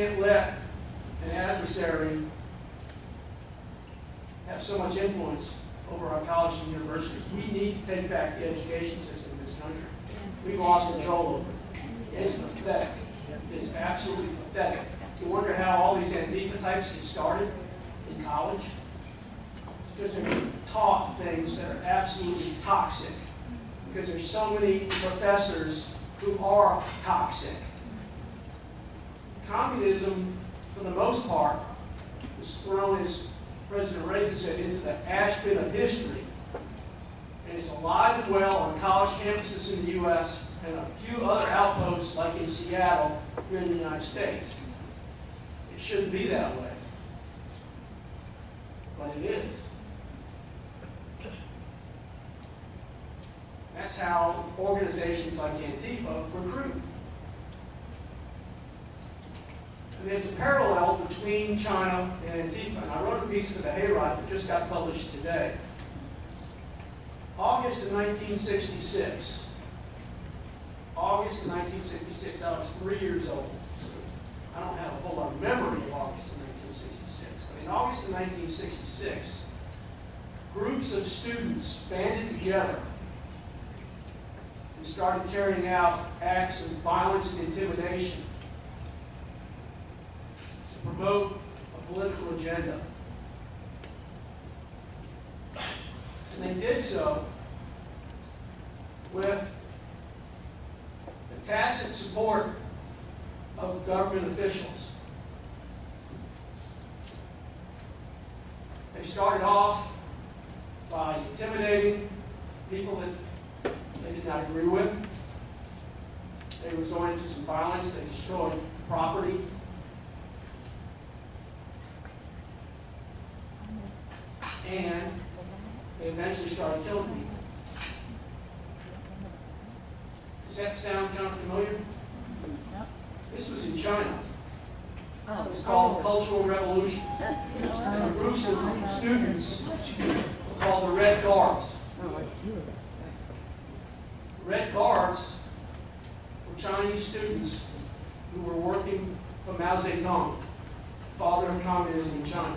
can't let an adversary have so much influence over our colleges and universities. We need to take back the education system in this country. We've lost control over it. It's pathetic. It's absolutely pathetic. You wonder how all these Antifa types get started in college? It's because they're being taught things that are absolutely toxic. Because there's so many professors who are toxic. Communism, for the most part, was thrown, as President Reagan said, into the ash bin of history. And it's alive and well on college campuses in the U.S. and a few other outposts like in Seattle here in the United States. It shouldn't be that way. But it is. That's how organizations like Antifa recruit. And there's a parallel between China and Antifa. And I wrote a piece for the Hayride that just got published today. August of 1966. August of 1966, I was 3 years old. I don't have a whole lot of memory of August of 1966. But in August of 1966, groups of students banded together and started carrying out acts of violence and intimidation to promote a political agenda. And they did so with the tacit support of government officials. They started off by intimidating people that they did not agree with. They resorted to some violence. They destroyed property. And they eventually started killing people. Does that sound kind of familiar? This was in China. It was called the Cultural Revolution. And groups of students were called the Red Guards. Red Guards were Chinese students who were working for Mao Zedong, the father of communism in China.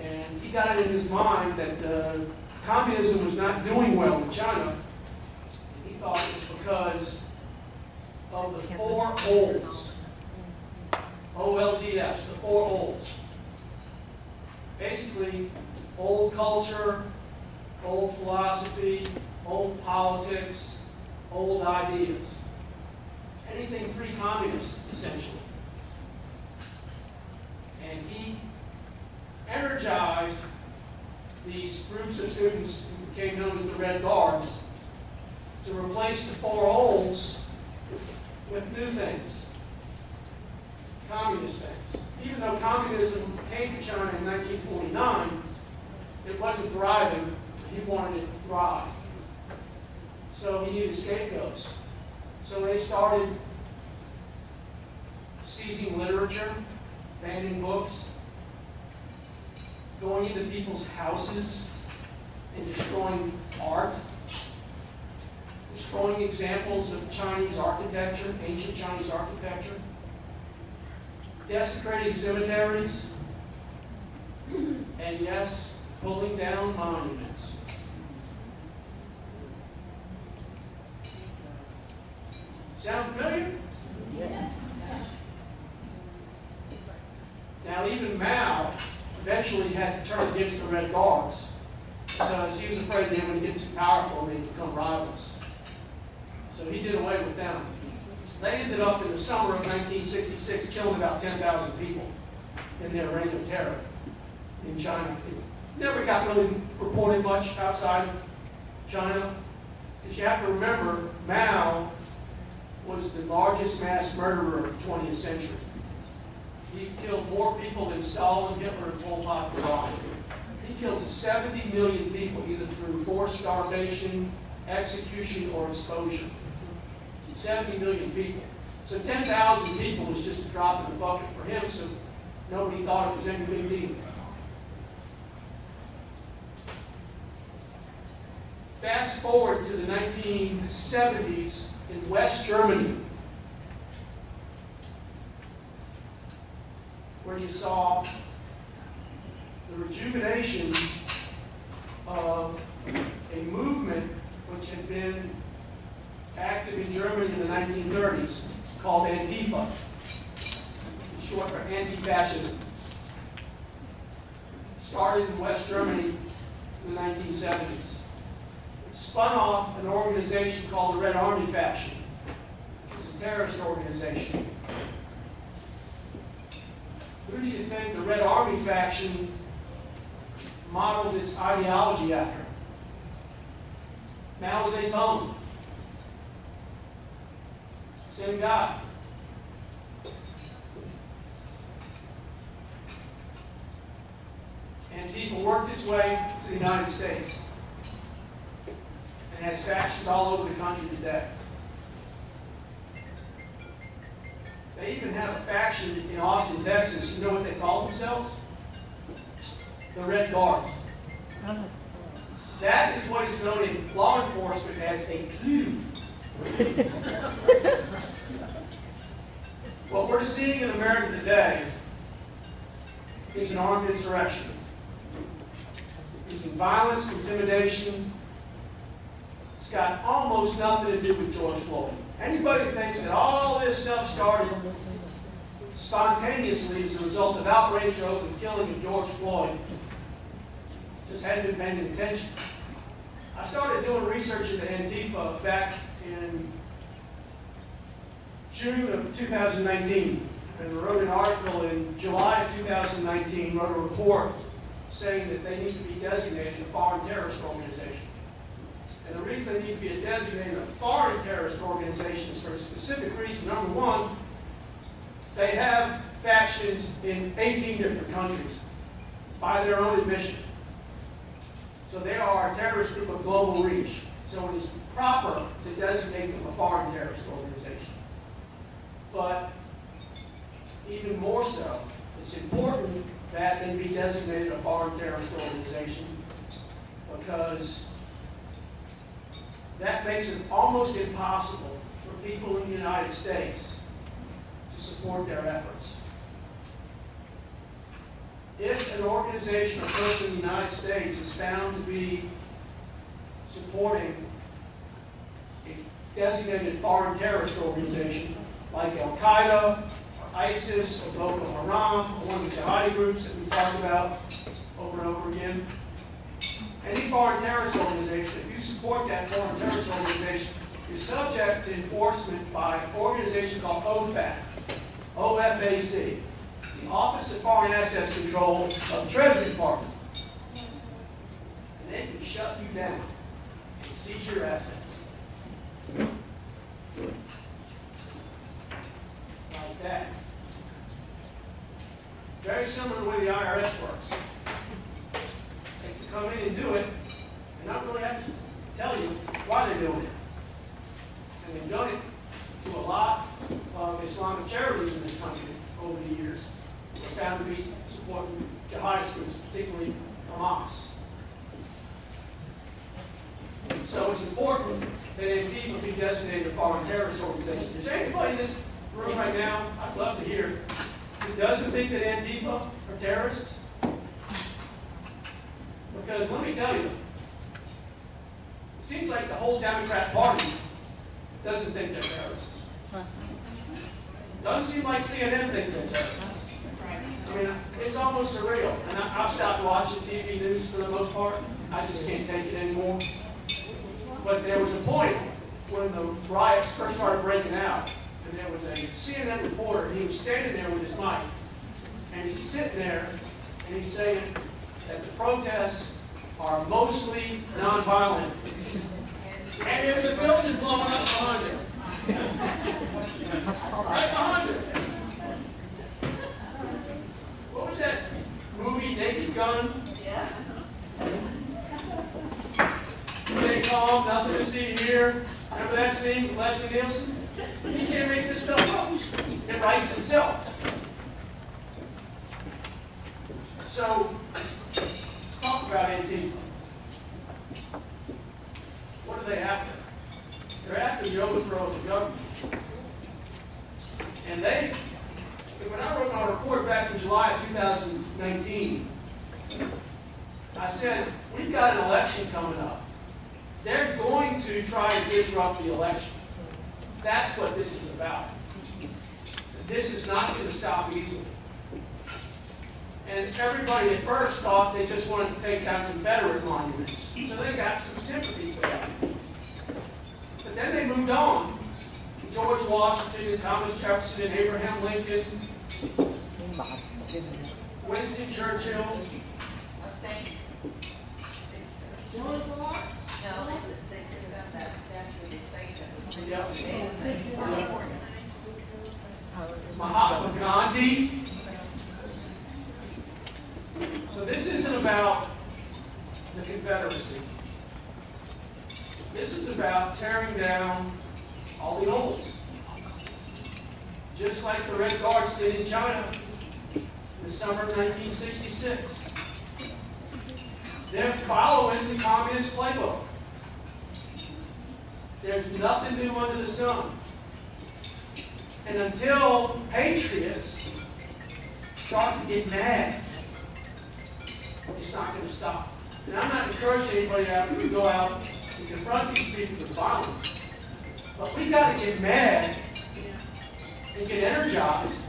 And he got it in his mind that communism was not doing well in China. And he thought it was because of the four olds. OLDS, the four olds. Basically, old culture, old philosophy, old politics, old ideas. Anything pre-communist, essentially. And he energized these groups of students who became known as the Red Guards to replace the four olds with new things, communist things. Even though communism came to China in 1949, it wasn't thriving. He wanted it to thrive. So he needed scapegoats. So they started seizing literature, banning books, going into people's houses and destroying art, destroying examples of Chinese architecture, ancient Chinese architecture, desecrating cemeteries, and yes, pulling down monuments. Sound familiar? Yes. Now, even Mao eventually had to turn against the Red Guards because he was afraid they would get too powerful and they'd become rivals. So he did away with them. They ended up in the summer of 1966 killing about 10,000 people in their reign of terror in China. It never got really reported much outside of China. Because you have to remember, Mao was the largest mass murderer of the 20th century. He killed more people than Stalin, Hitler, and Pol Pot combined. He killed 70 million people, either through forced starvation, execution, or exposure. 70 million people. So 10,000 people was just a drop in the bucket for him, so nobody thought it was any big deal. Fast forward to the 1970s in West Germany. where you saw the rejuvenation of a movement which had been active in Germany in the 1930s called Antifa, short for anti-fascism. Started in West Germany in the 1970s. It spun off an organization called the Red Army Faction, which was a terrorist organization. Who do you think the Red Army Faction modeled its ideology after? Mao Zedong. Same guy. Antifa worked its way to the United States and has factions all over the country today. They even have a faction in Austin, Texas. You know what they call themselves? The Red Guards. That is what is known in law enforcement as a clue. What we're seeing in America today is an armed insurrection. Using violence, intimidation. It's got almost nothing to do with George Floyd. Anybody who thinks that all this stuff started spontaneously as a result of outrage over the killing of George Floyd just hadn't been paying attention. I started doing research into Antifa back in June of 2019 and wrote an article in July of 2019, wrote a report saying that they need to be designated a foreign terrorist organization. And the reason they need to be designated a foreign terrorist organization is for a specific reason. Number one, they have factions in 18 different countries by their own admission. So they are a terrorist group of global reach. So it is proper to designate them a foreign terrorist organization. But even more so, it's important that they be designated a foreign terrorist organization because that makes it almost impossible for people in the United States to support their efforts. If an organization or person in the United States is found to be supporting a designated foreign terrorist organization like Al-Qaeda, or ISIS, or Boko Haram, or one of the jihadi groups that we talked about over and over again, any foreign terrorist organization, if you support that foreign terrorist organization, you're subject to enforcement by an organization called OFAC, OFAC, the Office of Foreign Assets Control of the Treasury Department. And they can shut you down and seize your assets. Like that. Very similar to the way the IRS works. They can come in and do it and not really have to tell you why they're doing it. And they've done it to a lot of Islamic charities in this country over the years. We're found to be supporting jihadist groups, particularly Hamas. So it's important that Antifa be designated a foreign terrorist organization. Is there anybody in this room right now, I'd love to hear, who doesn't think that Antifa are terrorists? Because let me tell you, it seems like the whole Democrat Party doesn't think they're terrorists. Doesn't seem like CNN thinks they're terrorists. I mean, it's almost surreal. And I've stopped watching TV news for the most part. I just can't take it anymore. But there was a point when the riots first started breaking out, and there was a CNN reporter, and he was standing there with his mic, and he's sitting there, and he's saying that the protests are mostly nonviolent. And there's a building blowing up behind him. Right behind him. What was that movie, Naked Gun? Yeah. Stay calm, nothing to see here. Remember that scene with Leslie Nielsen? You can't make this stuff up. It writes itself. So, let's talk about Antifa. What are they after? They're after the overthrow of the government. And they when I wrote my report back in July of 2019, I said, we've got an election coming up. They're going to try to disrupt the election. That's what this is about. This is not going to stop easily. And everybody at first thought they just wanted to take down Confederate monuments. So they got some sympathy for that. But then they moved on. George Washington and Thomas Jefferson and Abraham Lincoln, Winston Churchill. No, they took out that statue of the saint. Yep. Mahatma Gandhi. So this isn't about the Confederacy. This is about tearing down all the olds. Just like the Red Guards did in China in the summer of 1966. They're following the communist playbook. There's nothing new under the sun. And until patriots start to get mad, it's not going to stop. And I'm not encouraging anybody to go out and confront these people with violence. But we got to get mad and get energized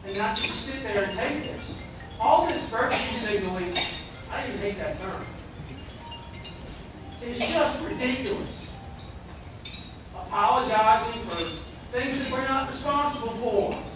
and not just sit there and take this. All this virtue signaling, I even hate that term. It's just ridiculous. Apologizing for things that we're not responsible for.